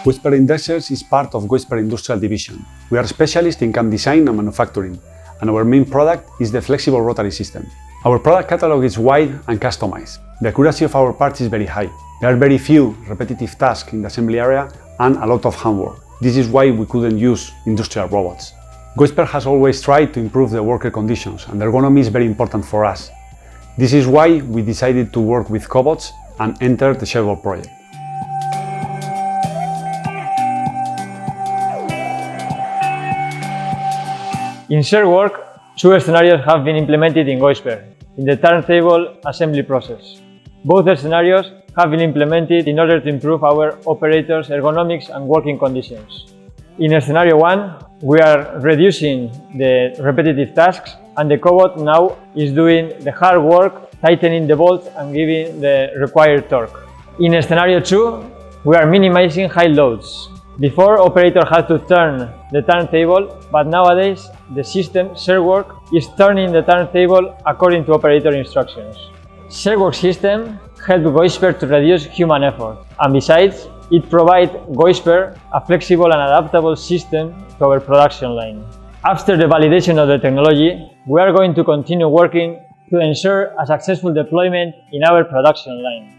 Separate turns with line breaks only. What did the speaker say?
Goizper Industrials is part of Goizper Industrial division. We are specialists in CAM design and manufacturing, and our main product is the flexible rotary system. Our product catalog is wide and customized. The accuracy of our parts is very high. There are very few repetitive tasks in the assembly area and a lot of handwork. This is why we couldn't use industrial robots. Goizper has always tried to improve the worker conditions, and ergonomy is very important for us. This is why we decided to work with cobots and enter the servo project.
In shared work, two scenarios have been implemented in Goizper, in the turntable assembly process. Both scenarios have been implemented in order to improve our operators' ergonomics and working conditions. In scenario 1, we are reducing the repetitive tasks, and the cobot now is doing the hard work, tightening the bolts and giving the required torque. In scenario 2, we are minimizing high loads. Before, operator had to turn the turntable, but nowadays the system ShareWork is turning the turntable according to operator instructions. ShareWork system helps Goizper to reduce human effort, and besides, it provides Goizper a flexible and adaptable system to our production line. After the validation of the technology, we are going to continue working to ensure a successful deployment in our production line.